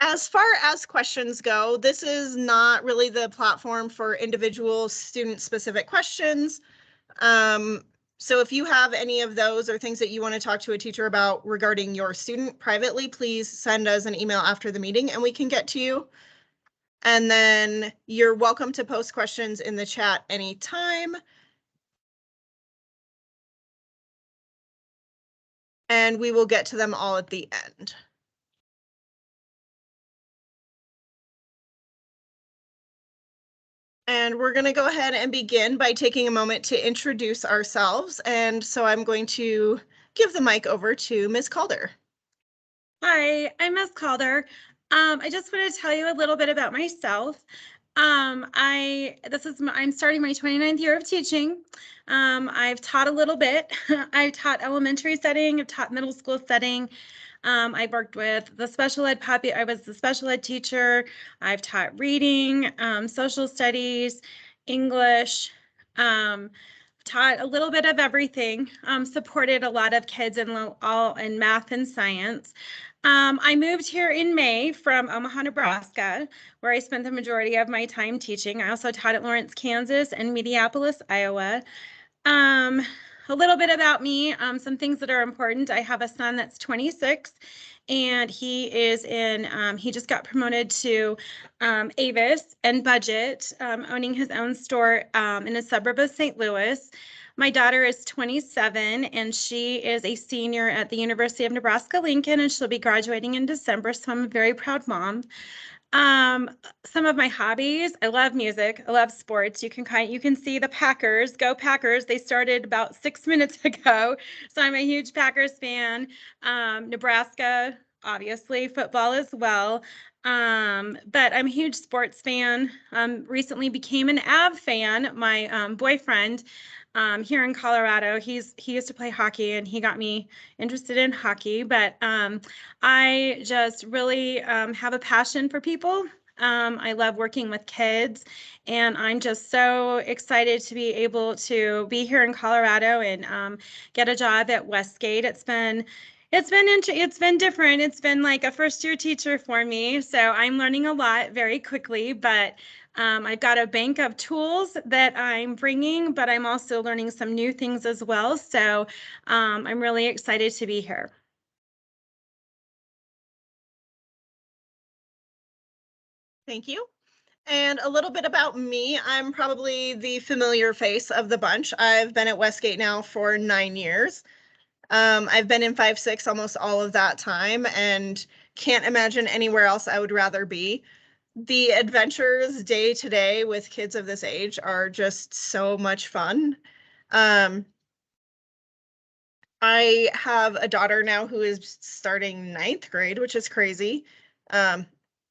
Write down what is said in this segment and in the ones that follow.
As far as questions go, this is not really the platform for individual student-specific questions. So if you have any of those or things that you want to talk to a teacher about regarding your student privately, please send us an email after the meeting and we can get to you. And then you're welcome to post questions in the chat anytime. And we will get to them all at the end. And we're going to go ahead and begin by taking a moment to introduce ourselves. And so I'm going to give the mic over to Ms. Calder. Hi, I'm Ms. Calder. I just want to tell you a little bit about myself. I'm starting my 29th year of teaching. I've taught a little bit. I've taught elementary setting, I've taught middle school setting. I've worked with the special ed puppy. I was the special ed teacher. I've taught reading, social studies, English, taught a little bit of everything, supported a lot of kids in math and science. I moved here in May from Omaha, Nebraska, where I spent the majority of my time teaching. I also taught at Lawrence, Kansas and Minneapolis, Iowa. A little bit about me, some things that are important. I have a son that's 26 and he just got promoted to Avis and budget, owning his own store in a suburb of St. Louis. My daughter is 27 and she is a senior at the University of Nebraska-Lincoln and she'll be graduating in December, so I'm a very proud mom. Some of my hobbies, I love music, I love sports. You can see the Packers, go Packers. They started about 6 minutes ago, so I'm a huge Packers fan. Nebraska, obviously, football as well. But I'm a huge sports fan. Recently became an Av fan. My boyfriend here in Colorado, he used to play hockey and he got me interested in hockey, but I just really have a passion for people. I love working with kids and I'm just so excited to be able to be here in Colorado and get a job at Westgate. It's been different. It's been like a first-year teacher for me, so I'm learning a lot very quickly, but I've got a bank of tools that I'm bringing, but I'm also learning some new things as well, so I'm really excited to be here. Thank you. And a little bit about me, I'm probably the familiar face of the bunch. I've been at Westgate now for 9 years. I've been in 5-6 almost all of that time and can't imagine anywhere else I would rather be. The adventures day to day with kids of this age are just so much fun. I have a daughter now who is starting 9th grade, which is crazy.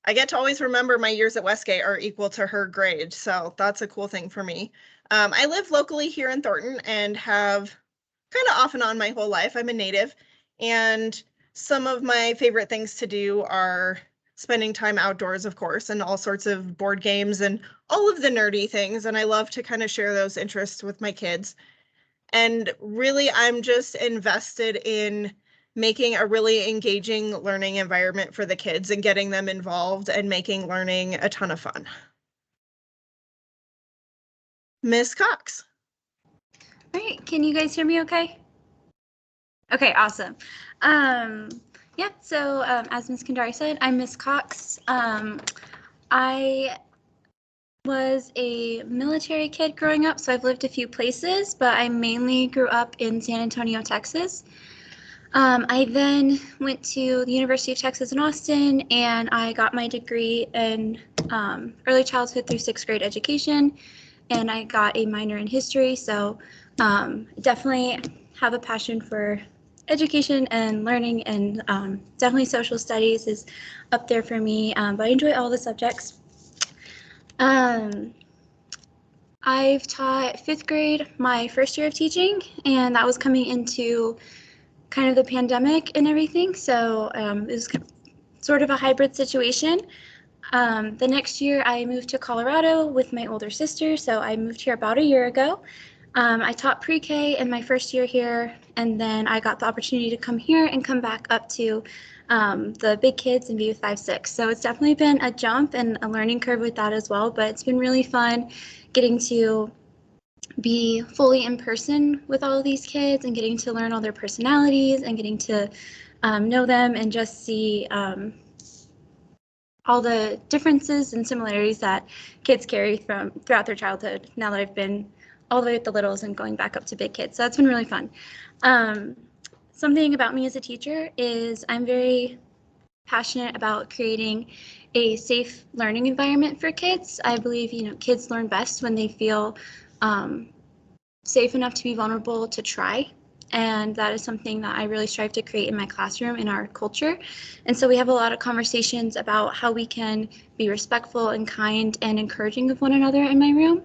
I get to always remember my years at Westgate are equal to her grade, so that's a cool thing for me. I live locally here in Thornton and have kind of off and on my whole life. I'm a native, and some of my favorite things to do are spending time outdoors, of course, and all sorts of board games and all of the nerdy things, and I love to kind of share those interests with my kids. And really, I'm just invested in making a really engaging learning environment for the kids and getting them involved and making learning a ton of fun. Miss Cox. All right, can you guys hear me okay? Okay, awesome. Yeah, so as Ms. Kandari said, I'm Miss Cox. I was a military kid growing up, so I've lived a few places, but I mainly grew up in San Antonio, Texas. I then went to the University of Texas in Austin, and I got my degree in early childhood through 6th grade education, and I got a minor in history, so definitely have a passion for education and learning, and definitely social studies is up there for me, but I enjoy all the subjects. I've taught 5th grade my first year of teaching, and that was coming into kind of the pandemic and everything, so it was sort of a hybrid situation. The next year I moved to Colorado with my older sister, so I moved here about a year ago. I taught pre-K in my first year here, and then I got the opportunity to come here and come back up to the big kids and be with 5-6. So it's definitely been a jump and a learning curve with that as well, but it's been really fun getting to be fully in person with all of these kids and getting to learn all their personalities and getting to know them and just see all the differences and similarities that kids carry from throughout their childhood now that I've been all the way with the littles and going back up to big kids. So that's been really fun. Something about me as a teacher is I'm very passionate about creating a safe learning environment for kids. I believe, kids learn best when they feel safe enough to be vulnerable to try. And that is something that I really strive to create in my classroom, in our culture. And so we have a lot of conversations about how we can be respectful and kind and encouraging of one another in my room.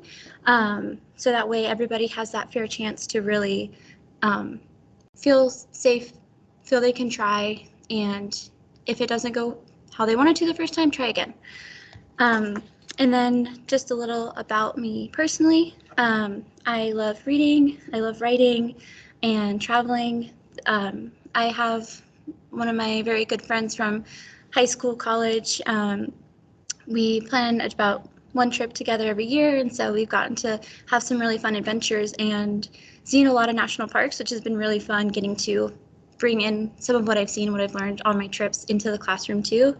So that way everybody has that fair chance to really feel safe, feel they can try, and if it doesn't go how they wanted to the first time, try again. And then just a little about me personally. I love reading, I love writing, and traveling. I have one of my very good friends from high school, college. We plan about one trip together every year, and so we've gotten to have some really fun adventures and seen a lot of national parks, which has been really fun getting to bring in some of what I've seen, what I've learned on my trips into the classroom too.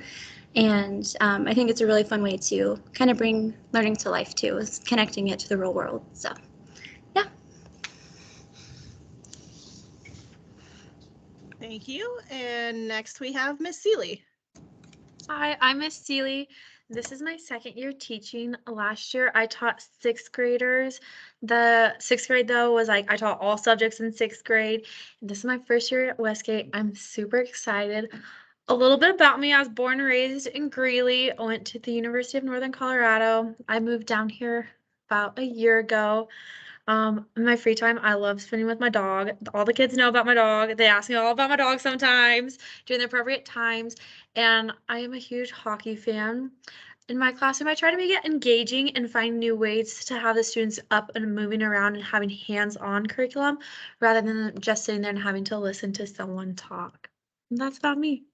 And I think it's a really fun way to kind of bring learning to life too, is connecting it to the real world. So, yeah. Thank you. And next we have Miss Seeley. Hi, I'm Miss Seeley. This is my second year teaching. Last year I taught sixth graders. The sixth grade though was I taught all subjects in sixth grade. And this is my first year at Westgate. I'm super excited. A little bit about me, I was born and raised in Greeley. I went to the University of Northern Colorado. I moved down here about a year ago. In my free time, I love spending with my dog. All the kids know about my dog. They ask me all about my dog sometimes during the appropriate times. And I am a huge hockey fan. In my classroom, I try to make it engaging and find new ways to have the students up and moving around and having hands-on curriculum rather than just sitting there and having to listen to someone talk. And that's about me.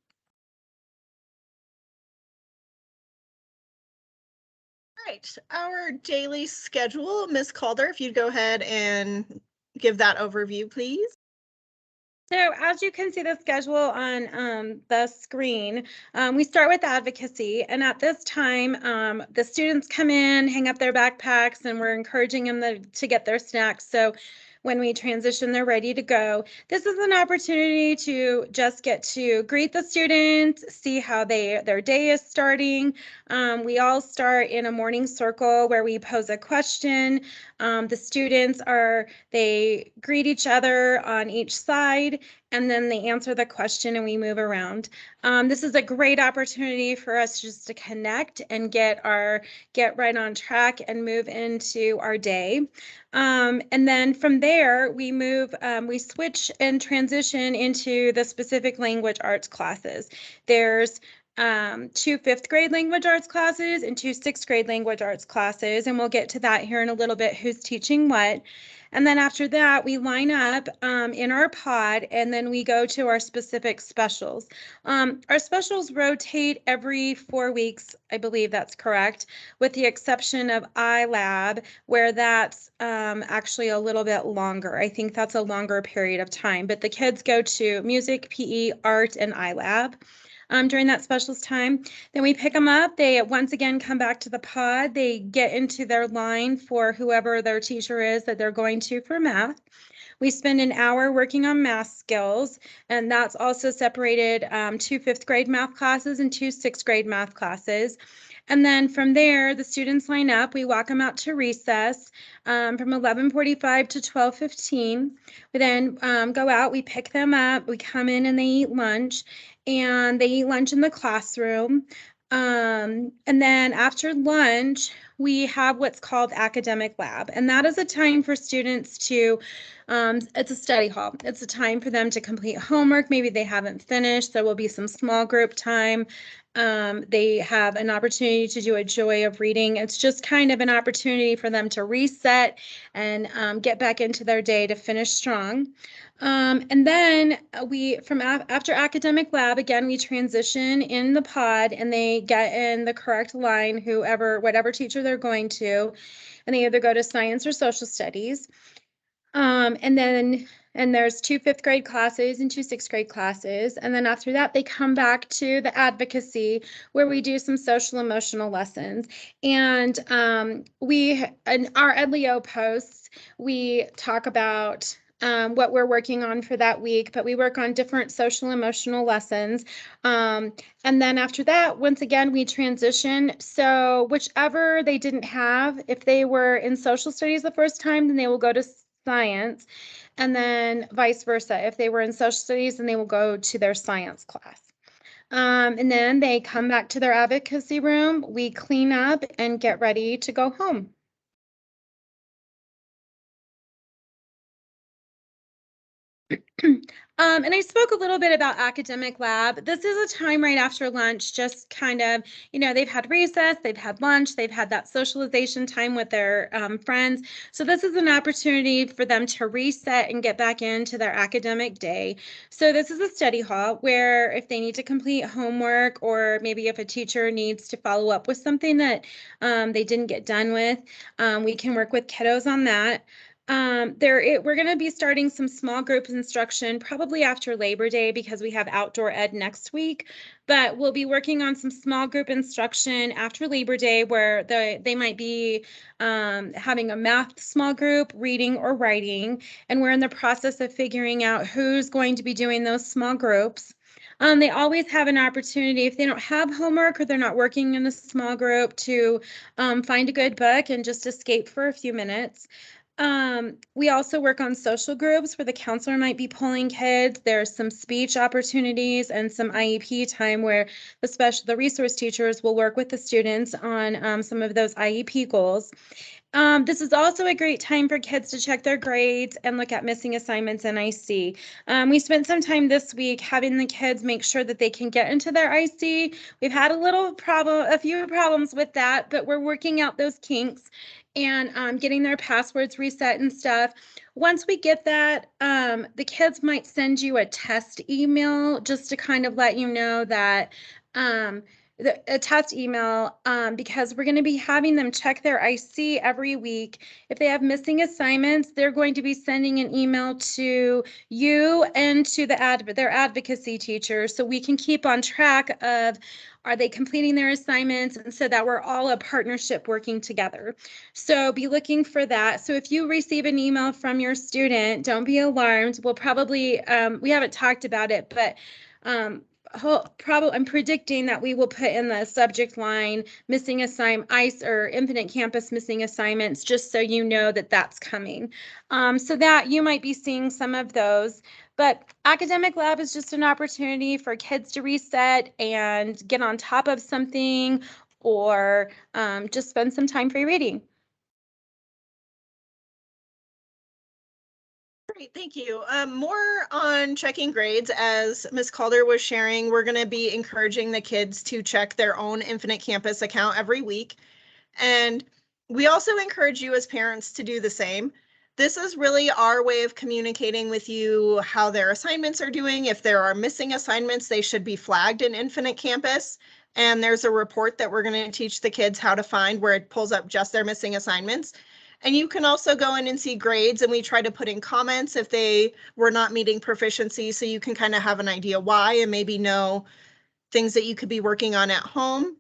Right, our daily schedule, Miss Calder, if you'd go ahead and give that overview, please. So as you can see the schedule on the screen, we start with advocacy. And at this time, the students come in, hang up their backpacks, and we're encouraging them to get their snacks. So when we transition, they're ready to go. This is an opportunity to just get to greet the students, see how their day is starting. We all start in a morning circle where we pose a question. The students they greet each other on each side, and then they answer the question and we move around. This is a great opportunity for us just to connect and get right on track and move into our day. And then from there, we switch and transition into the specific language arts classes. There's 2 fifth grade language arts classes and 2 sixth grade language arts classes, and we'll get to that here in a little bit, who's teaching what. And then after that, we line up in our pod, and then we go to our specific specials. Our specials rotate every 4 weeks, I believe that's correct, with the exception of iLab, where that's actually a little bit longer. I think that's a longer period of time, but the kids go to music, PE, art, and iLab. During that specials time. Then we pick them up. They once again come back to the pod. They get into their line for whoever their teacher is that they're going to for math. We spend an hour working on math skills, and that's also separated 2 fifth grade math classes and 2 sixth grade math classes. And then from there, the students line up. We walk them out to recess from 11:45 to 12:15. We then go out, we pick them up, we come in and they eat lunch, and they eat lunch in the classroom. And then after lunch, we have what's called academic lab, and that is a time for students to, it's a study hall. It's a time for them to complete homework. Maybe they haven't finished. There will be some small group time. They have an opportunity to do a joy of reading. It's just kind of an opportunity for them to reset and get back into their day to finish strong. And then after academic lab, again, we transition in the pod and they get in the correct line, whatever teacher they're going to, and they either go to science or social studies. And there's 2 5th grade classes and 2 6th grade classes. And then after that, they come back to the advocacy where we do some social emotional lessons. And in our EdLeo posts, we talk about what we're working on for that week, but we work on different social emotional lessons. And then after that, once again, we transition. So whichever they didn't have, if they were in social studies the first time, then they will go to science, and then vice versa. If they were in social studies, then they will go to their science class. And then they come back to their advocacy room, we clean up and get ready to go home. And I spoke a little bit about academic lab. This is a time right after lunch, just kind of, they've had recess, they've had lunch, they've had that socialization time with their friends. So this is an opportunity for them to reset and get back into their academic day. So this is a study hall where if they need to complete homework, or maybe if a teacher needs to follow up with something that they didn't get done with, we can work with kiddos on that. We're going to be starting some small group instruction probably after Labor Day because we have outdoor ed next week, but we'll be working on some small group instruction after Labor Day where they might be having a math small group, reading or writing, and we're in the process of figuring out who's going to be doing those small groups. They always have an opportunity if they don't have homework or they're not working in a small group to find a good book and just escape for a few minutes. We also work on social groups where the counselor might be pulling kids. There's some speech opportunities and some IEP time where the resource teachers will work with the students on some of those IEP goals. This is also a great time for kids to check their grades and look at missing assignments in IC. We spent some time this week having the kids make sure that they can get into their IC. We've had a few problems with that, but we're working out those kinks and getting their passwords reset and stuff. Once we get that, the kids might send you a test email just to kind of let you know that a test email because we're going to be having them check their IC every week. If they have missing assignments, they're going to be sending an email to you and to their advocacy teacher so we can keep on track of are they completing their assignments, and so that we're all a partnership working together. So be looking for that. So if you receive an email from your student, don't be alarmed. We'll probably, we haven't talked about it, but I'm predicting that we will put in the subject line missing ICE or Infinite Campus missing assignments, just so you know that that's coming. So that you might be seeing some of those. But academic lab is just an opportunity for kids to reset and get on top of something, or just spend some time free reading. Great, thank you. More on checking grades. As Ms. Calder was sharing, we're going to be encouraging the kids to check their own Infinite Campus account every week. And we also encourage you as parents to do the same. This is really our way of communicating with you how their assignments are doing. If there are missing assignments, they should be flagged in Infinite Campus. And there's a report that we're going to teach the kids how to find where it pulls up just their missing assignments. And you can also go in and see grades, and we try to put in comments if they were not meeting proficiency, so you can kind of have an idea why and maybe know things that you could be working on at home.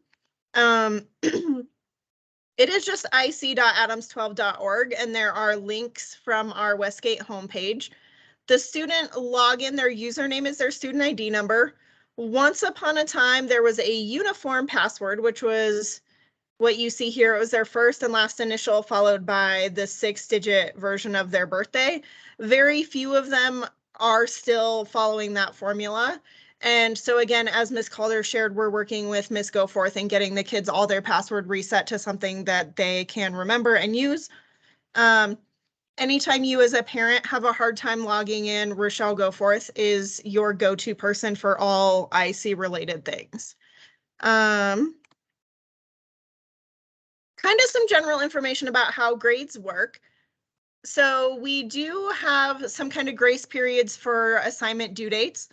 It is just ic.adams12.org, and there are links from our Westgate homepage. The student login, their username is their student ID number. Once upon a time, there was a uniform password, which was what you see here. It was their first and last initial followed by the 6-digit version of their birthday. Very few of them are still following that formula. And so again, as Ms. Calder shared, we're working with Ms. Goforth and getting the kids all their password reset to something that they can remember and use. Anytime you as a parent have a hard time logging in, Rochelle Goforth is your go-to person for all R.I.S.E related things. Kind of some general information about how grades work. So we do have some kind of grace periods for assignment due dates.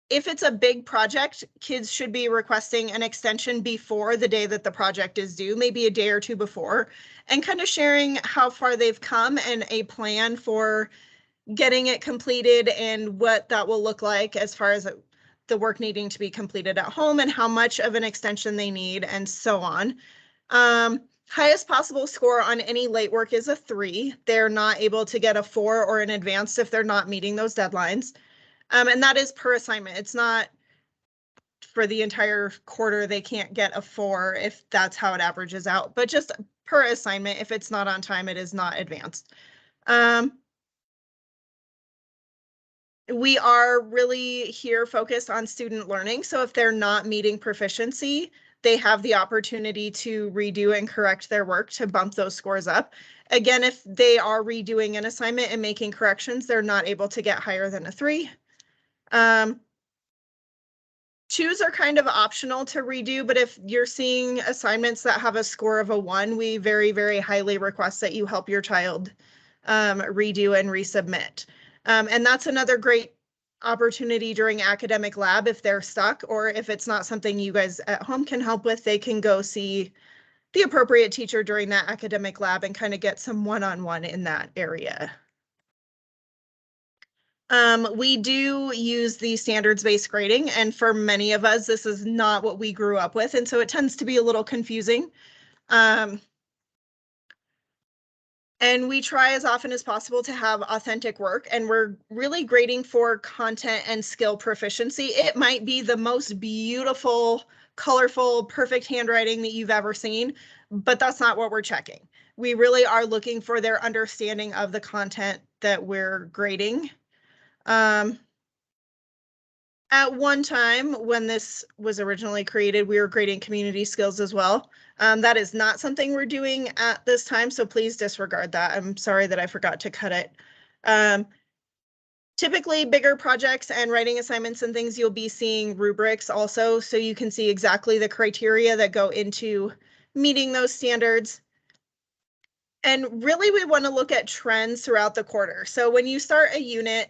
If it's a big project, kids should be requesting an extension before the day that the project is due, maybe a day or two before, and kind of sharing how far they've come and a plan for getting it completed and what that will look like as far as the work needing to be completed at home and how much of an extension they need and so on. Highest possible score on any late work is a 3. They're not able to get a 4 or an advanced if they're not meeting those deadlines. And that is per assignment. It's not for the entire quarter, they can't get a 4 if that's how it averages out, but just per assignment, if it's not on time, it is not advanced. We are really here focused on student learning. So if they're not meeting proficiency, they have the opportunity to redo and correct their work to bump those scores up. Again, if they are redoing an assignment and making corrections, they're not able to get higher than a 3. 2s are kind of optional to redo, but if you're seeing assignments that have a score of a 1, we very, very highly request that you help your child redo and resubmit. And that's another great opportunity during academic lab if they're stuck, or if it's not something you guys at home can help with, they can go see the appropriate teacher during that academic lab and kind of get some one-on-one in that area. We do use the standards-based grading, and for many of us, this is not what we grew up with, and so it tends to be a little confusing. And we try as often as possible to have authentic work, and we're really grading for content and skill proficiency. It might be the most beautiful, colorful, perfect handwriting that you've ever seen, but that's not what we're checking. We really are looking for their understanding of the content that we're grading. At one time, when this was originally created, we were grading community skills as well. That is not something we're doing at this time, so please disregard that. I'm sorry that I forgot to cut it. Typically, bigger projects and writing assignments and things, you'll be seeing rubrics also, so you can see exactly the criteria that go into meeting those standards. And really, we want to look at trends throughout the quarter. So when you start a unit,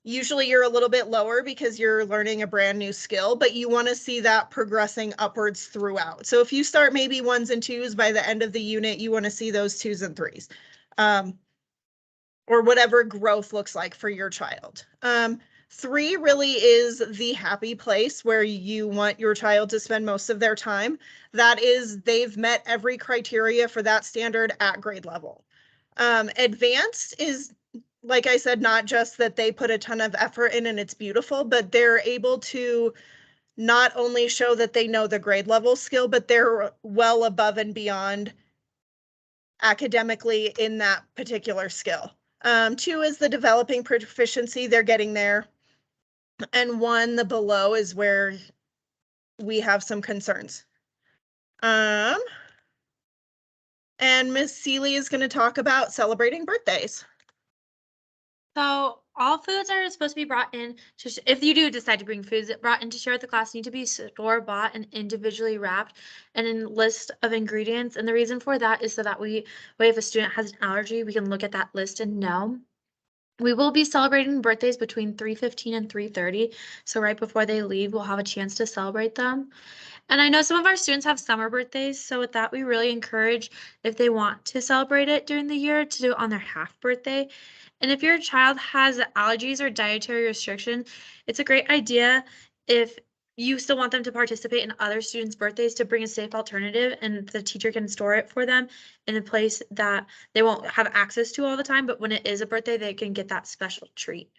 usually you're a little bit lower because you're learning a brand new skill, but you want to see that progressing upwards throughout. So if you start maybe 1s and 2s, by the end of the unit, you want to see those 2s and 3s, or whatever growth looks like for your child. 3 really is the happy place where you want your child to spend most of their time. That is, they've met every criteria for that standard at grade level. Advanced is, like I said, not just that they put a ton of effort in and it's beautiful, but they're able to not only show that they know the grade level skill, but they're well above and beyond academically in that particular skill. 2 is the developing proficiency, they're getting there. And 1, the below, is where we have some concerns. And Ms. Seeley is going to talk about celebrating birthdays. So all foods are supposed to be brought in to, if you do decide to bring foods brought in to share with the class, need to be store-bought and individually wrapped and in list of ingredients. And the reason for that is so that if a student has an allergy, we can look at that list and know. We will be celebrating birthdays between 3:15 and 3:30. So right before they leave, we'll have a chance to celebrate them. And I know some of our students have summer birthdays. So with that, we really encourage, if they want to celebrate it during the year, to do it on their half birthday. And if your child has allergies or dietary restriction, it's a great idea, if you still want them to participate in other students' birthdays, to bring a safe alternative, and the teacher can store it for them in a place that they won't have access to all the time, but when it is a birthday, they can get that special treat.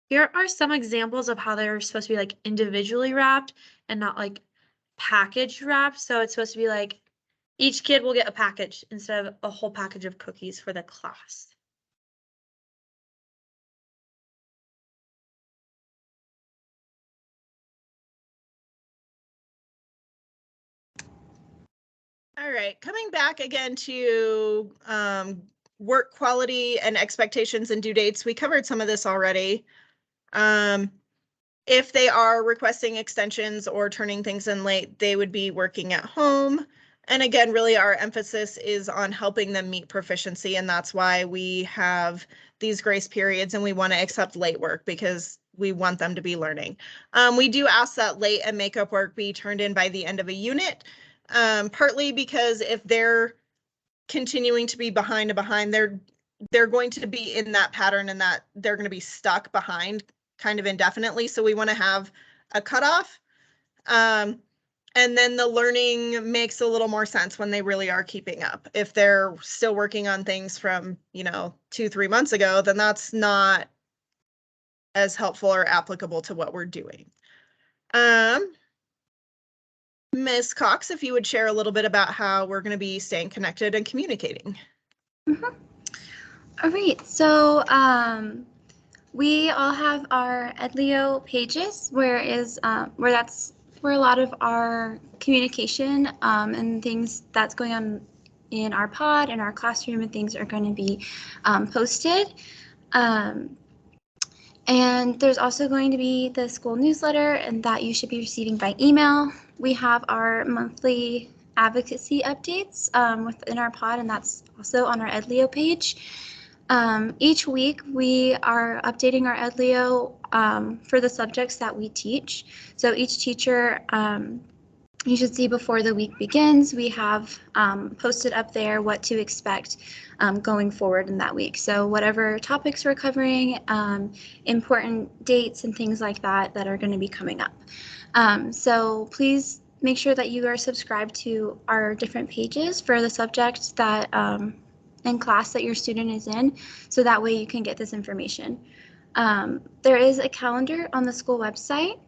Here are some examples of how they're supposed to be like individually wrapped and not like package wrapped. So it's supposed to be like each kid will get a package instead of a whole package of cookies for the class. All right, coming back again to work quality and expectations and due dates. We covered some of this already. If they are requesting extensions or turning things in late, they would be working at home. And again, really our emphasis is on helping them meet proficiency. And that's why we have these grace periods and we want to accept late work because we want them to be learning. We do ask that late and makeup work be turned in by the end of a unit, partly because if they're continuing to be behind, they're going to be in that pattern and that they're going to be stuck behind kind of indefinitely. So we want to have a cutoff. And then the learning makes a little more sense when they really are keeping up. If they're still working on things from, 2-3 months ago, then that's not as helpful or applicable to what we're doing. Ms. Cox, if you would share a little bit about how we're going to be staying connected and communicating. Mm-hmm. All right, so we all have our Edleo pages, where a lot of our communication and things that's going on in our pod and our classroom and things are going to be posted. And there's also going to be the school newsletter, and that you should be receiving by email. We have our monthly advocacy updates within our pod, and that's also on our Edleo page. Each week we are updating our Edleo for the subjects that we teach. So each teacher, you should see before the week begins, we have posted up there what to expect going forward in that week. So whatever topics we're covering, important dates and things like that are going to be coming up. So please make sure that you are subscribed to our different pages for the subject that in class that your student is in, so that way you can get this information. There is a calendar on the school website,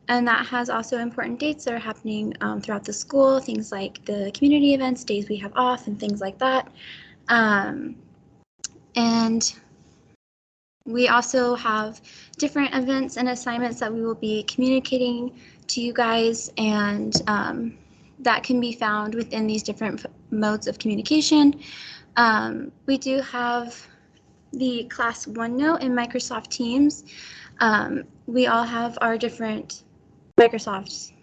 and that has also important dates that are happening throughout the school, things like the community events, days we have off, and things like that. And we also have different events and assignments that we will be communicating to you guys, and that can be found within these different modes of communication. We do have the Class OneNote in Microsoft Teams. We all have our different Microsoft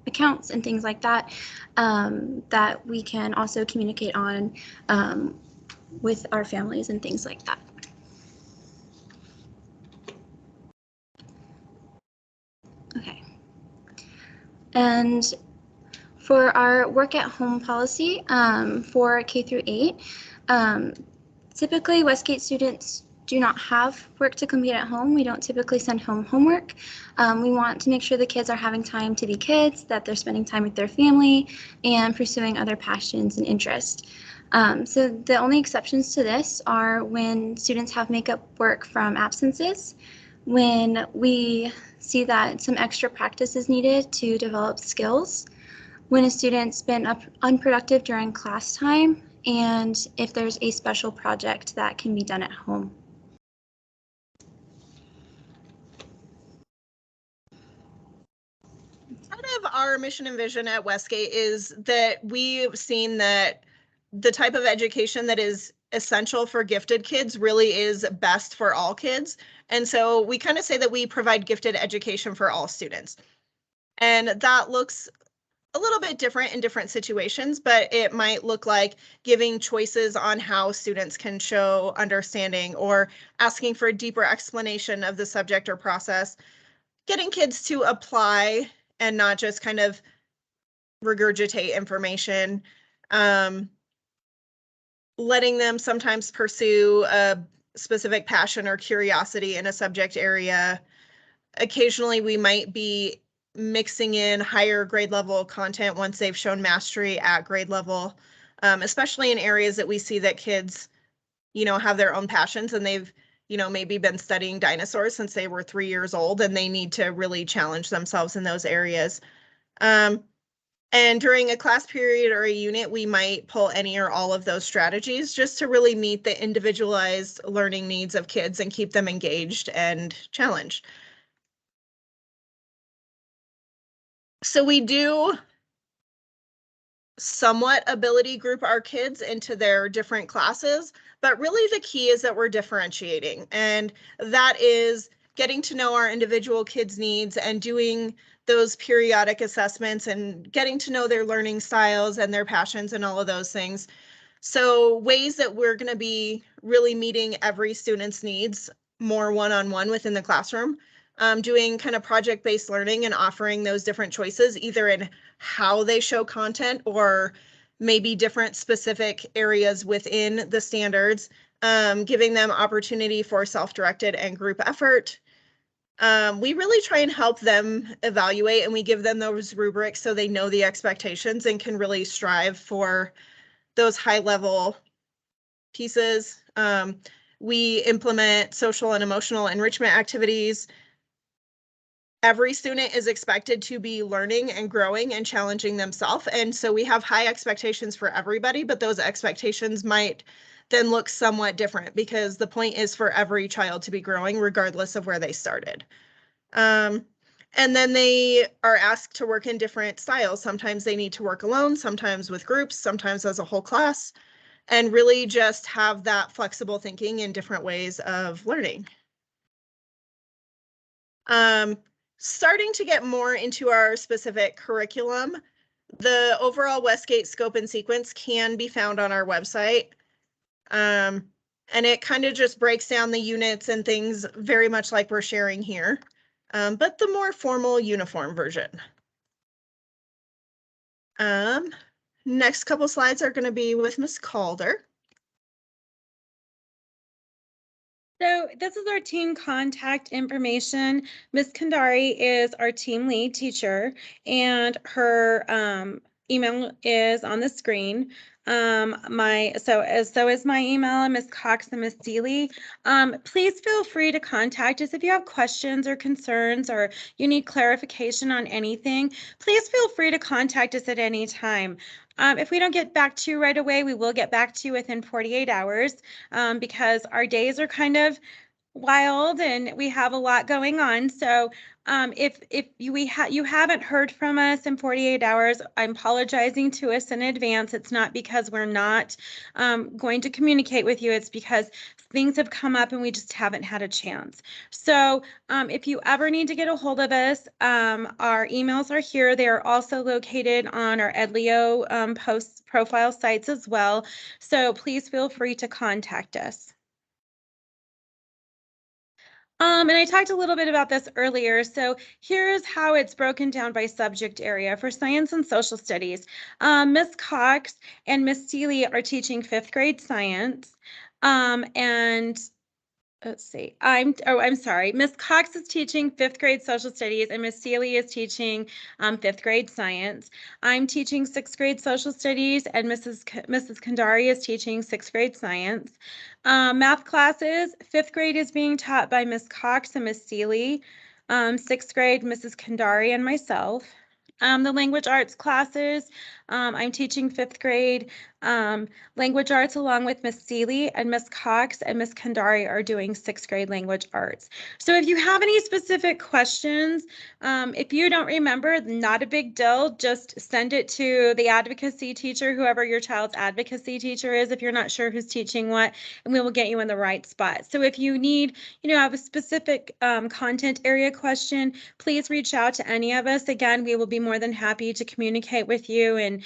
accounts and things like that that we can also communicate on with our families and things like that. Okay. And for our work at home policy for K through 8, typically Westgate students do not have work to complete at home. We don't typically send home homework. We want to make sure the kids are having time to be kids, that they're spending time with their family and pursuing other passions and interests. So the only exceptions to this are when students have makeup work from absences, when we see that some extra practice is needed to develop skills, when a student's been unproductive during class time, and if there's a special project that can be done at home. Part of our mission and vision at Westgate is that we've seen that the type of education that is essential for gifted kids really is best for all kids. And so we kind of say that we provide gifted education for all students. And that looks a little bit different in different situations, but it might look like giving choices on how students can show understanding, or asking for a deeper explanation of the subject or process, getting kids to apply and not just kind of regurgitate information, letting them sometimes pursue a specific passion or curiosity in a subject area. Occasionally, we might be mixing in higher grade level content once they've shown mastery at grade level, especially in areas that we see that kids, have their own passions, and they've, maybe been studying dinosaurs since they were 3 years old, and they need to really challenge themselves in those areas. And during a class period or a unit, we might pull any or all of those strategies just to really meet the individualized learning needs of kids and keep them engaged and challenged. So we do somewhat ability group our kids into their different classes, but really the key is that we're differentiating, and that is getting to know our individual kids' needs and doing those periodic assessments and getting to know their learning styles and their passions and all of those things. So ways that we're going to be really meeting every student's needs more one-on-one within the classroom, doing kind of project-based learning and offering those different choices, either in how they show content or maybe different specific areas within the standards, giving them opportunity for self-directed and group effort. We really try and help them evaluate, and we give them those rubrics so they know the expectations and can really strive for those high level pieces. We implement social and emotional enrichment activities. Every student is expected to be learning and growing and challenging themselves. And so we have high expectations for everybody, but those expectations might then look somewhat different because the point is for every child to be growing regardless of where they started. And then they are asked to work in different styles. Sometimes they need to work alone, sometimes with groups, sometimes as a whole class, and really just have that flexible thinking in different ways of learning. Starting to get more into our specific curriculum, the overall Westgate scope and sequence can be found on our website. And it kind of just breaks down the units and things very much like we're sharing here, but the more formal uniform version. Next couple slides are going to be with Ms. Calder. So this is our team contact information. Ms. Kandari is our team lead teacher, and her email is on the screen. So is my email, Ms. Cox and Ms. Seeley. Please feel free to contact us if you have questions or concerns or you need clarification on anything. Please feel free to contact us at any time. If we don't get back to you right away, we will get back to you within 48 hours because our days are kind of wild and we have a lot going on. So if you haven't heard from us in 48 hours, I'm apologizing to us in advance. It's not because we're not going to communicate with you. It's because things have come up and we just haven't had a chance. So if you ever need to get a hold of us, our emails are here. They are also located on our Edleo post profile sites as well. So please feel free to contact us. And I talked a little bit about this earlier. So here's how it's broken down by subject area. For science and social studies, Ms. Cox and Ms. Seeley are teaching 5th grade science. And let's see, I'm sorry. Ms. Cox is teaching 5th grade social studies and Ms. Seeley is teaching 5th grade science. I'm teaching 6th grade social studies and Mrs. Kandari is teaching 6th grade science. Math classes, 5th grade is being taught by Ms. Cox and Ms. Seeley. 6th grade, Mrs. Kandari and myself. The language arts classes, I'm teaching 5th grade language arts along with Miss Seeley, and Miss Cox and Miss Kandari are doing 6th grade language arts. So if you have any specific questions, if you don't remember, not a big deal, just send it to the advocacy teacher, whoever your child's advocacy teacher is, if you're not sure who's teaching what, and we will get you in the right spot. So if you need, have a specific content area question, please reach out to any of us. Again, we will be more than happy to communicate with you and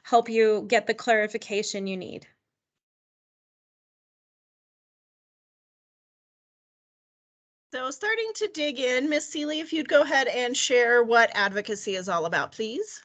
help you get the clarification you need. So starting to dig in, Miss Seeley, if you'd go ahead and share what advocacy is all about, please.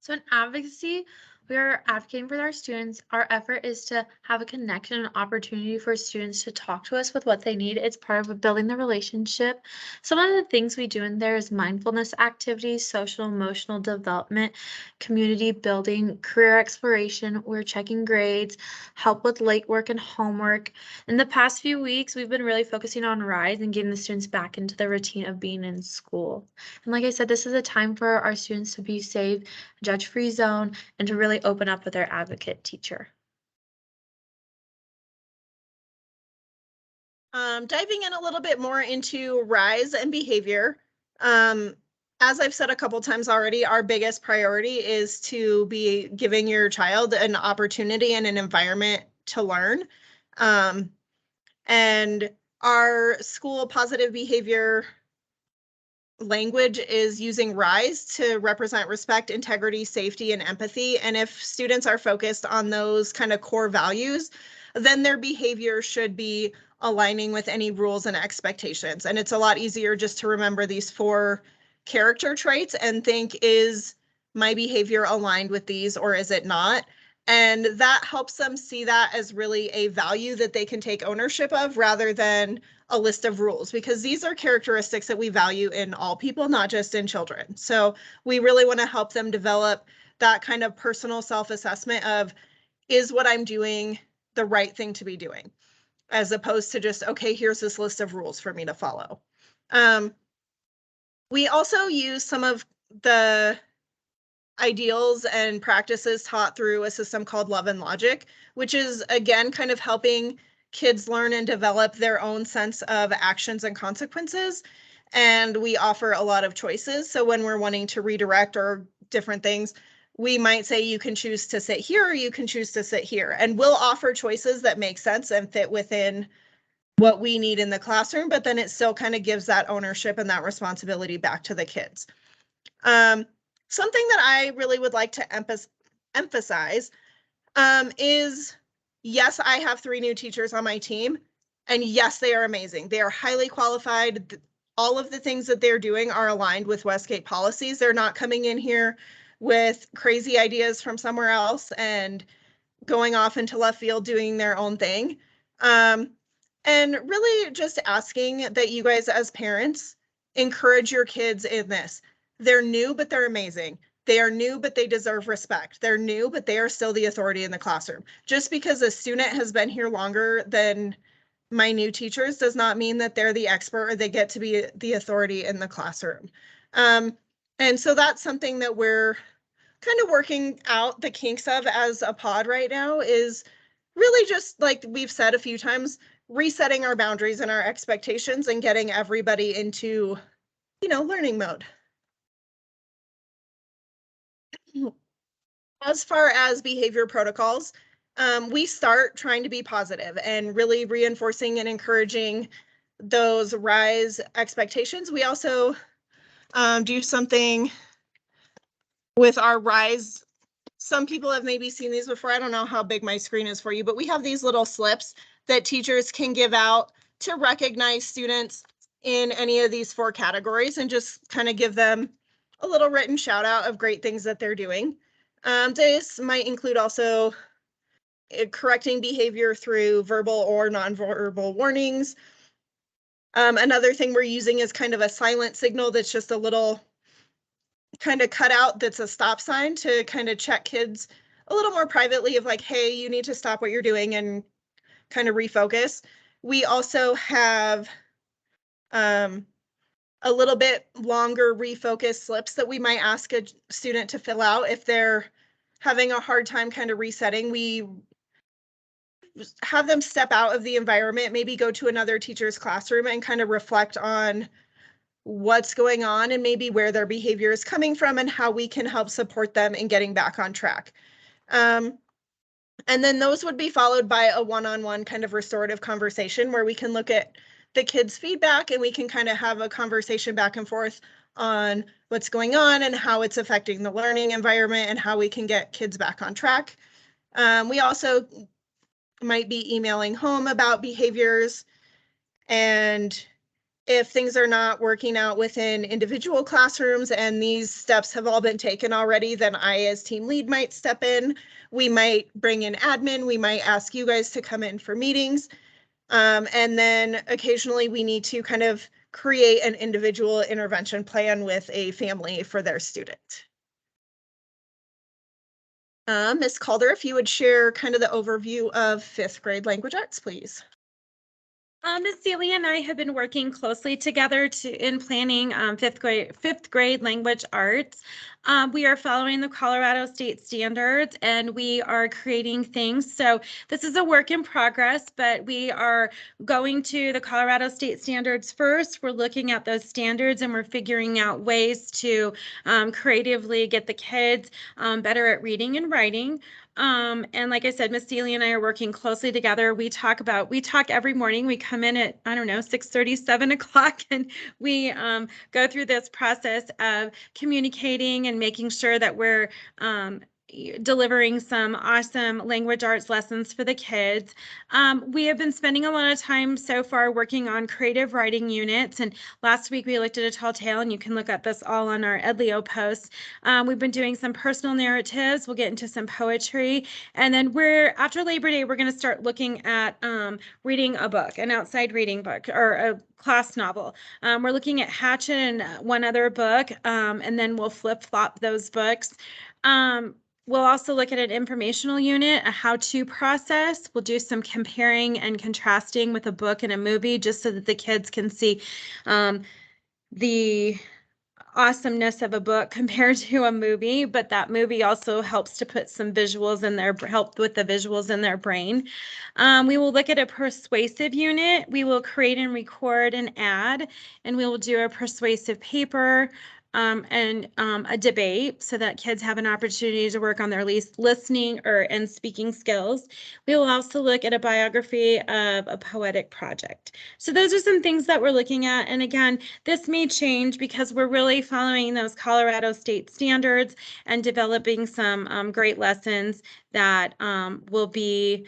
So in advocacy, we are advocating for our students. Our effort is to have a connection and opportunity for students to talk to us with what they need. It's part of building the relationship. Some of the things we do in there is mindfulness activities, social emotional development, community building, career exploration. We're checking grades, help with late work and homework. In the past few weeks, we've been really focusing on R.I.S.E and getting the students back into the routine of being in school. And like I said, this is a time for our students to be safe, judge-free zone, and to really open up with their advocate teacher. Diving in a little bit more into R.I.S E and behavior. as I've said a couple times already, our biggest priority is to be giving your child an opportunity and an environment to learn. And our school positive behavior language is using R.I.S.E to represent respect, integrity, safety, and empathy. And if students are focused on those kind of core values, then their behavior should be aligning with any rules and expectations. And it's a lot easier just to remember these 4 character traits and think, is my behavior aligned with these or is it not? And that helps them see that as really a value that they can take ownership of rather than a list of rules, because these are characteristics that we value in all people, not just in children. So we really want to help them develop that kind of personal self-assessment of, is what I'm doing the right thing to be doing, as opposed to just, okay, here's this list of rules for me to follow. We also use some of the ideals and practices taught through a system called Love and Logic, which is, again, kind of helping kids learn and develop their own sense of actions and consequences. And we offer a lot of choices. So when we're wanting to redirect or different things, we might say you can choose to sit here or you can choose to sit here. And we'll offer choices that make sense and fit within what we need in the classroom, but then it still kind of gives that ownership and that responsibility back to the kids. Something that I really would like to emphasize is, yes, I have 3 new teachers on my team, and yes, they are amazing. They are highly qualified. All of the things that they're doing are aligned with Westgate policies. They're not coming in here with crazy ideas from somewhere else and going off into left field doing their own thing. And really just asking that you guys as parents encourage your kids in this. They're new, but they're amazing. They are new, but they deserve respect. They're new, but they are still the authority in the classroom. Just because a student has been here longer than my new teachers does not mean that they're the expert or they get to be the authority in the classroom. And so that's something that we're kind of working out the kinks of as a pod right now, is really just, like we've said a few times, resetting our boundaries and our expectations and getting everybody into, learning mode. As far as behavior protocols, we start trying to be positive and really reinforcing and encouraging those R.I.S.E expectations. We also do something with our R.I.S E. Some people have maybe seen these before. I don't know how big my screen is for you, but we have these little slips that teachers can give out to recognize students in any of these 4 categories and just kind of give them a little written shout out of great things that they're doing. This might include also correcting behavior through verbal or nonverbal warnings. Another thing we're using is kind of a silent signal that's just a little kind of cutout that's a stop sign to kind of check kids a little more privately of like, hey, you need to stop what you're doing and kind of refocus. We also have a little bit longer refocus slips that we might ask a student to fill out if they're having a hard time kind of resetting. We have them step out of the environment, maybe go to another teacher's classroom and kind of reflect on what's going on and maybe where their behavior is coming from and how we can help support them in getting back on track. And then those would be followed by a one-on-one kind of restorative conversation where we can look at the kids' feedback and we can kind of have a conversation back and forth on what's going on and how it's affecting the learning environment and how we can get kids back on track. We also might be emailing home about behaviors, and if things are not working out within individual classrooms and these steps have all been taken already, then I as team lead might step in. We might bring in admin. We might ask you guys to come in for meetings. And then occasionally we need to kind of create an individual intervention plan with a family for their student. Ms. Calder, if you would share kind of the overview of 5th grade language arts, please. Ms. Seeley and I have been working closely together in planning fifth grade language arts. We are following the Colorado state standards and we are creating things. So this is a work in progress, but we are going to the Colorado state standards first. We're looking at those standards and we're figuring out ways to creatively get the kids better at reading and writing. And like I said, Miss Seeley and I are working closely together. We talk every morning. We come in at, I don't know, 6:30, 7 o'clock, and we go through this process of communicating and making sure that we're delivering some awesome language arts lessons for the kids. We have been spending a lot of time so far working on creative writing units. And last week we looked at A Tall Tale, and you can look at this all on our Edleo post. We've been doing some personal narratives. We'll get into some poetry. And then after Labor Day, we're going to start looking at reading a book, an outside reading book or a class novel. We're looking at Hatchet and one other book, and then we'll flip-flop those books. We'll also look at an informational unit, a how-to process. We'll do some comparing and contrasting with a book and a movie just so that the kids can see the awesomeness of a book compared to a movie, but that movie also helps to put some visuals in there, help with the visuals in their brain. We will look at a persuasive unit. We will create and record an ad, and we will do a persuasive paper and a debate so that kids have an opportunity to work on their listening and speaking skills. We will also look at a biography of a poetic project. So those are some things that we're looking at. And again, this may change because we're really following those Colorado state standards and developing some great lessons that will be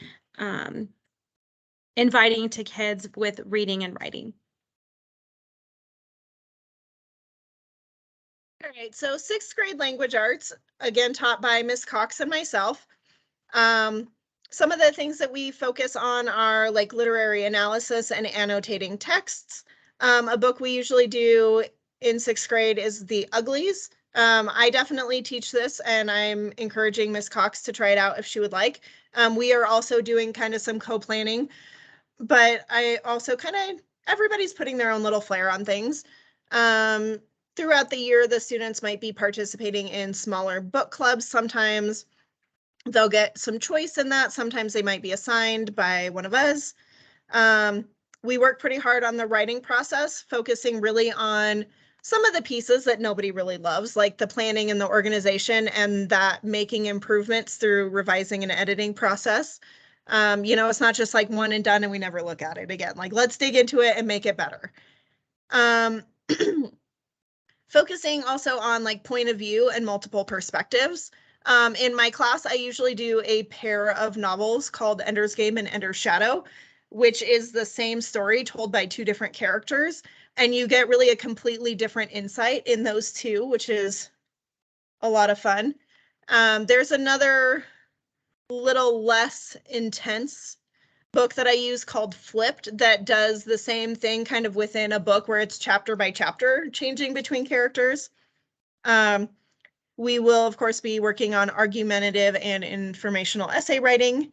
inviting to kids with reading and writing. All right, so sixth grade language arts, again, taught by Miss Cox and myself. Some of the things that we focus on are like literary analysis and annotating texts. A book we usually do in sixth grade is The Uglies. I definitely teach this and I'm encouraging Miss Cox to try it out if she would like. We are also doing kind of some co-planning, but I also everybody's putting their own little flair on things. Throughout the year, the students might be participating in smaller book clubs. Sometimes they'll get some choice in that. Sometimes they might be assigned by one of us. We work pretty hard on the writing process, focusing really on some of the pieces that nobody really loves, like the planning and the organization, and that making improvements through revising and editing process. It's not just like one and done and we never look at it again. Like, let's dig into it and make it better. Focusing also on like point of view and multiple perspectives. In my class, I usually do a pair of novels called Ender's Game and Ender's Shadow, which is the same story told by two different characters. And you get really a completely different insight in those two, which is a lot of fun. There's another little less intense book that I use called Flipped that does the same thing kind of within a book where it's chapter by chapter changing between characters. We will, of course, be working on argumentative and informational essay writing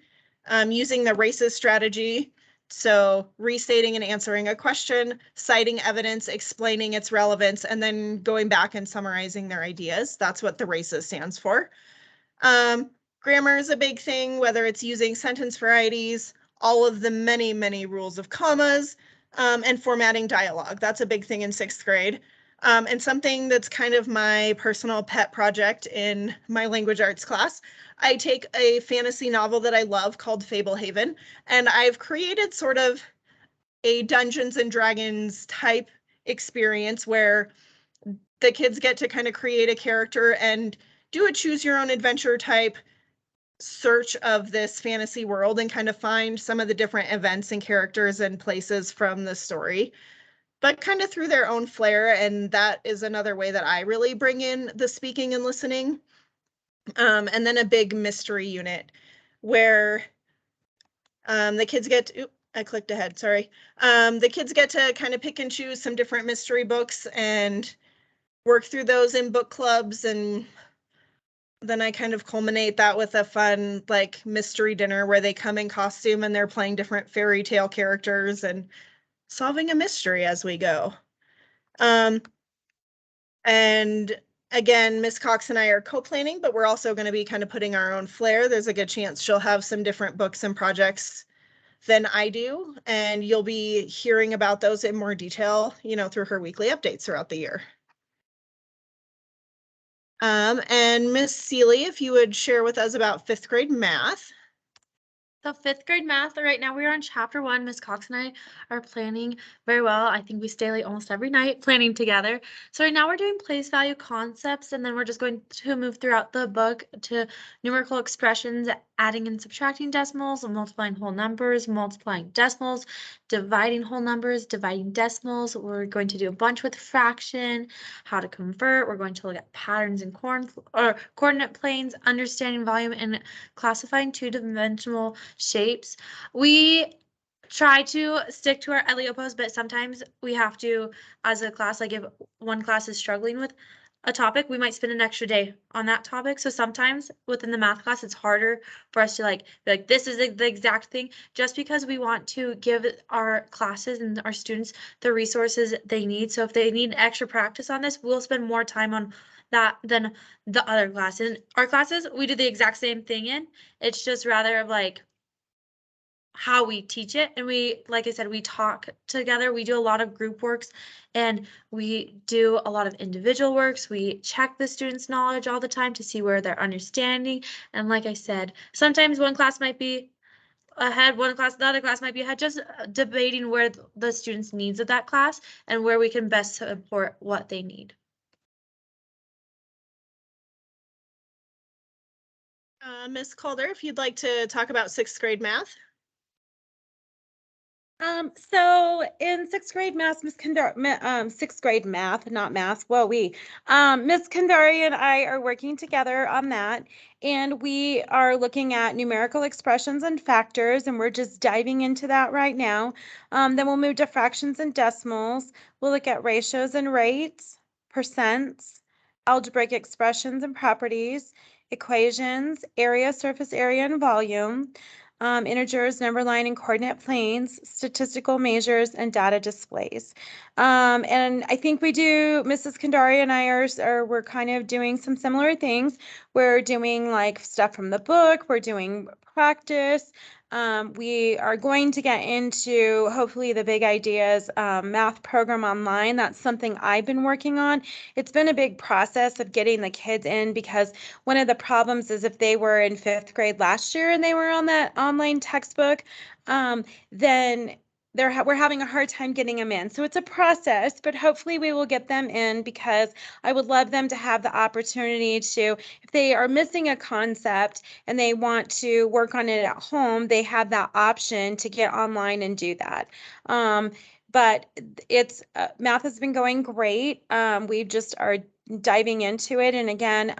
using the R.I.S.E strategy. So restating and answering a question, citing evidence, explaining its relevance, and then going back and summarizing their ideas. That's what the R.I.S.E stands for. Grammar is a big thing, whether it's using sentence varieties, all of the many, many rules of commas, and formatting dialogue. That's a big thing in sixth grade. And something that's kind of my personal pet project in my language arts class. I take a fantasy novel that I love called Fable Haven, and I've created sort of a Dungeons and Dragons type experience where the kids get to kind of create a character and do a choose your own adventure type search of this fantasy world and kind of find some of the different events and characters and places from the story, but kind of through their own flair. And that is another way that I really bring in the speaking and listening. And then a big mystery unit where the kids get to, I clicked ahead, sorry. The kids get to kind of pick and choose some different mystery books and work through those in book clubs and then I kind of culminate that with a fun like mystery dinner where they come in costume and they're playing different fairy tale characters and solving a mystery as we go. And again, Miss Cox and I are co-planning, but we're also going to be kind of putting our own flair. There's a good chance she'll have some different books and projects than I do, and you'll be hearing about those in more detail, through her weekly updates throughout the year. And Miss Seeley, if you would share with us about 5th grade math. So 5th grade math, right now we're on chapter 1. Miss Cox and I are planning very well. I think we stay late almost every night planning together. So right now we're doing place value concepts, and then we're just going to move throughout the book to numerical expressions, adding and subtracting decimals, multiplying whole numbers, multiplying decimals, dividing whole numbers, dividing decimals. We're going to do a bunch with fraction, how to convert. We're going to look at patterns in coordinate planes, understanding volume, and classifying two-dimensional shapes. We try to stick to our LEO but sometimes we have to, as a class, like if one class is struggling with a topic, we might spend an extra day on that topic. So sometimes within the math class, it's harder for us to be like, this is the exact thing, just because we want to give our classes and our students the resources they need. So if they need extra practice on this, we'll spend more time on that than the other classes. In our classes, we do the exact same thing in. It's just rather of like how we teach it, and we, like I said, we talk together. We do a lot of group works, and we do a lot of individual works. We check the students' knowledge all the time to see where they're understanding. And like I said, sometimes one class might be ahead, the other class might be ahead, just debating where the students' needs of that class and where we can best support what they need. Miss Calder, if you'd like to talk about 6th grade math. So in 6th grade math, Miss 6th grade math, not math. Well, Miss Kandari and I are working together on that, and we are looking at numerical expressions and factors, and we're just diving into that right now. Then we'll move to fractions and decimals. We'll look at ratios and rates, percents, algebraic expressions and properties, equations, area, surface area, and volume. Integers, number line, and coordinate planes, statistical measures, and data displays. And I think Mrs. Kandari and I we're kind of doing some similar things. We're doing like stuff from the book, we're doing practice. We are going to get into, hopefully, the Big Ideas math program online. That's something I've been working on. It's been a big process of getting the kids in, because one of the problems is if they were in 5th grade last year and they were on that online textbook, then we're having a hard time getting them in. So it's a process, but hopefully we will get them in, because I would love them to have the opportunity to, if they are missing a concept and they want to work on it at home, they have that option to get online and do that. But it's math has been going great. We just are diving into it. And again,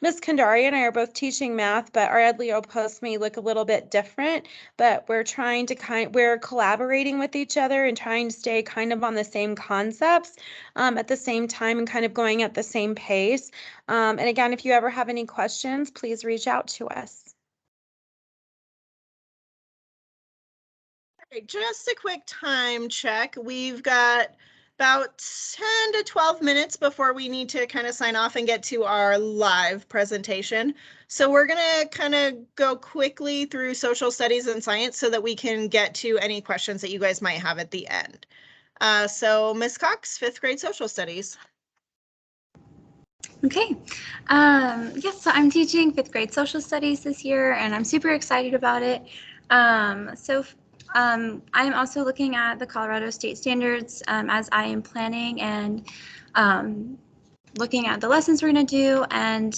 Miss Kandari and I are both teaching math, but our EdLeo posts may look a little bit different, but we're trying to we're collaborating with each other and trying to stay kind of on the same concepts at the same time, and kind of going at the same pace. And again, if you ever have any questions, please reach out to us. Just a quick time check. We've got about 10 to 12 minutes before we need to kind of sign off and get to our live presentation. So we're going to kind of go quickly through social studies and science so that we can get to any questions that you guys might have at the end. So Ms. Cox, 5th grade social studies. Okay. Yes, so I'm teaching 5th grade social studies this year, and I'm super excited about it. I'm also looking at the Colorado state standards as I am planning and looking at the lessons we're going to do. And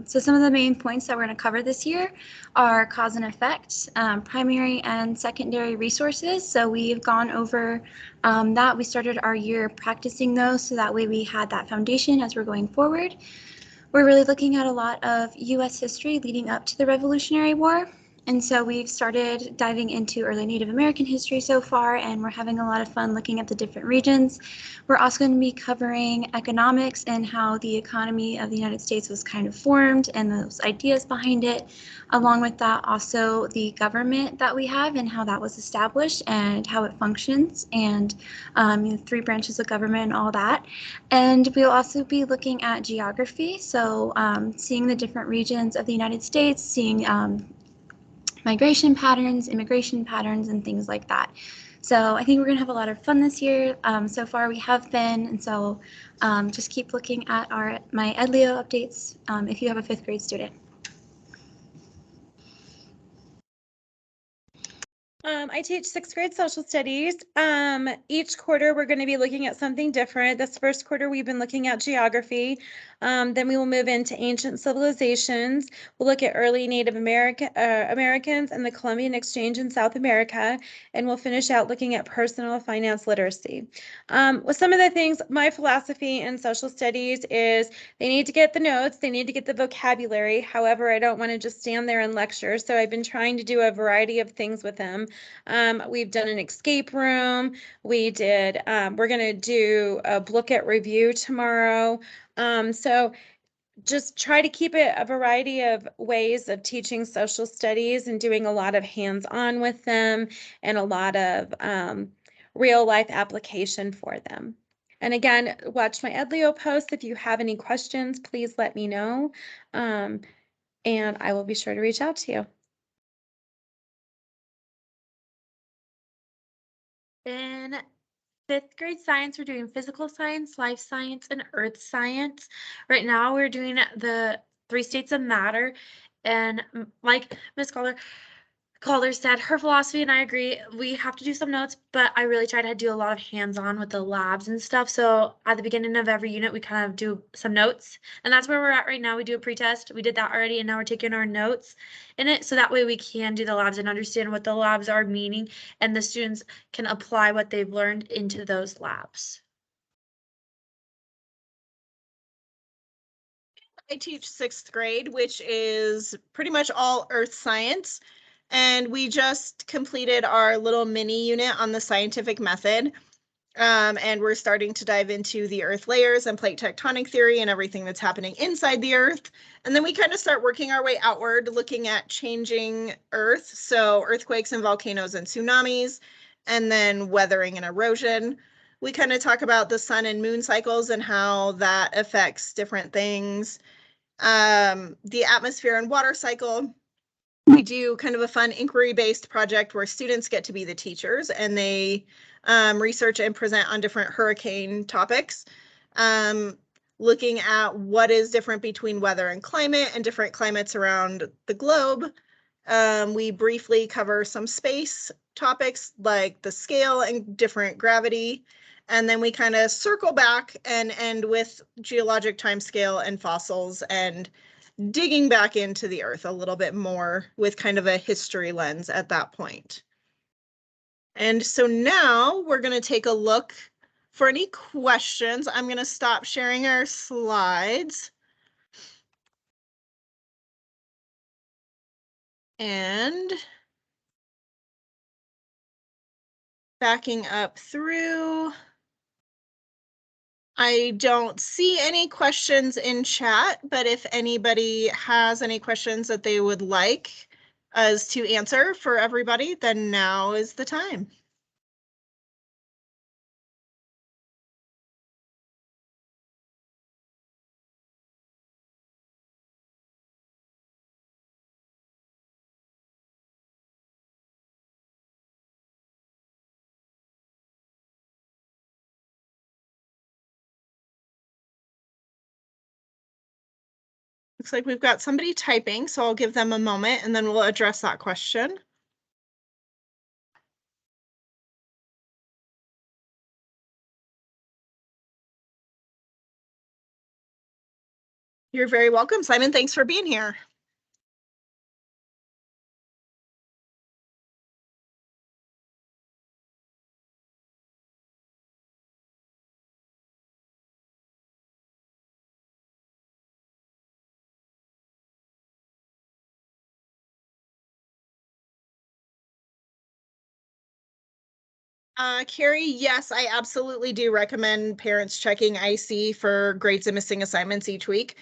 so some of the main points that we're going to cover this year are cause and effect, primary and secondary resources. So we've gone over that. We started our year practicing those, so that way we had that foundation as we're going forward. We're really looking at a lot of U.S. history leading up to the Revolutionary War. And so we've started diving into early Native American history so far, and we're having a lot of fun looking at the different regions. We're also going to be covering economics and how the economy of the United States was kind of formed and those ideas behind it. Along with that, also the government that we have and how that was established and how it functions, and 3 branches of government and all that. And we'll also be looking at geography, so seeing the different regions of the United States, seeing migration patterns, immigration patterns, and things like that. So I think we're gonna have a lot of fun this year. So far we have been, and so just keep looking at my EdLeo updates if you have a 5th grade student. I teach 6th grade social studies. Each quarter, we're going to be looking at something different. This first quarter, we've been looking at geography. Then we will move into ancient civilizations. We'll look at early Native Americans and the Columbian Exchange in South America. And we'll finish out looking at personal finance literacy. With some of the things, my philosophy in social studies is they need to get the notes, they need to get the vocabulary. However, I don't want to just stand there and lecture. So I've been trying to do a variety of things with them. We've done an escape room. We're going to do a look at review tomorrow. So just try to keep it a variety of ways of teaching social studies and doing a lot of hands-on with them and a lot of real life application for them. And again, watch my EdLeo post. If you have any questions, please let me know. And I will be sure to reach out to you. In 5th grade science, we're doing physical science, life science, and earth science. Right now, we're doing the 3 states of matter. And like Ms. Calder said, her philosophy, and I agree, we have to do some notes, but I really try to do a lot of hands-on with the labs and stuff. So at the beginning of every unit, we kind of do some notes, and that's where we're at right now. We do a pretest. We did that already, and now we're taking our notes in it. So that way we can do the labs and understand what the labs are meaning, and the students can apply what they've learned into those labs. I teach 6th grade, which is pretty much all earth science. And we just completed our little mini unit on the scientific method. And we're starting to dive into the earth layers and plate tectonic theory and everything that's happening inside the earth. And then we kind of start working our way outward, looking at changing earth. So earthquakes and volcanoes and tsunamis, and then weathering and erosion. We kind of talk about the sun and moon cycles and how that affects different things. The atmosphere and water cycle. We do kind of a fun inquiry-based project where students get to be the teachers and they research and present on different hurricane topics, looking at what is different between weather and climate and different climates around the globe. We briefly cover some space topics like the scale and different gravity. And then we kind of circle back and end with geologic timescale and fossils and digging back into the earth a little bit more with kind of a history lens at that point. And so now we're going to take a look for any questions. I'm going to stop sharing our slides. And backing up through. I don't see any questions in chat, but if anybody has any questions that they would like us to answer for everybody, then now is the time. Looks like we've got somebody typing, so I'll give them a moment and then we'll address that question. You're very welcome, Simon. Thanks for being here. Carrie, yes, I absolutely do recommend parents checking R.I.S.E for grades and missing assignments each week.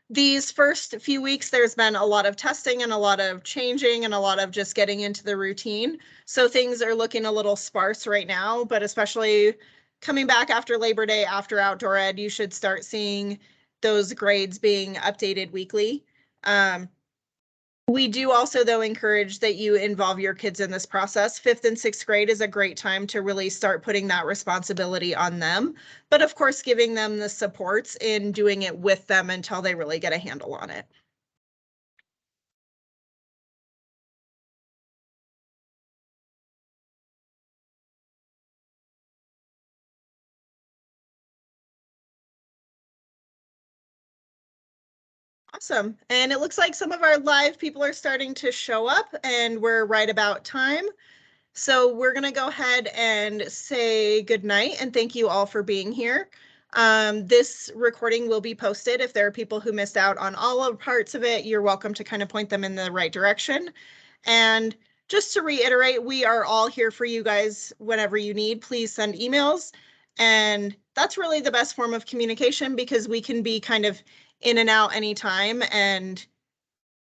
These first few weeks, there's been a lot of testing and a lot of changing and a lot of just getting into the routine. So things are looking a little sparse right now, but especially coming back after Labor Day, after outdoor ed, you should start seeing those grades being updated weekly. We do also, though, encourage that you involve your kids in this process. 5th and 6th grade is a great time to really start putting that responsibility on them. But of course, giving them the supports in doing it with them until they really get a handle on it. Awesome. And it looks like some of our live people are starting to show up, and we're right about time. So we're going to go ahead and say good night and thank you all for being here. This recording will be posted. If there are people who missed out on all of parts of it, you're welcome to kind of point them in the right direction. And just to reiterate, we are all here for you guys whenever you need. Please send emails. And that's really the best form of communication because we can be kind of in and out anytime and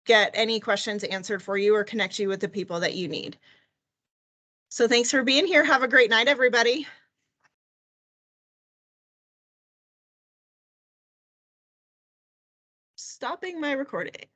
get any questions answered for you or connect you with the people that you need. So thanks for being here. Have a great night, everybody. Stopping my recording.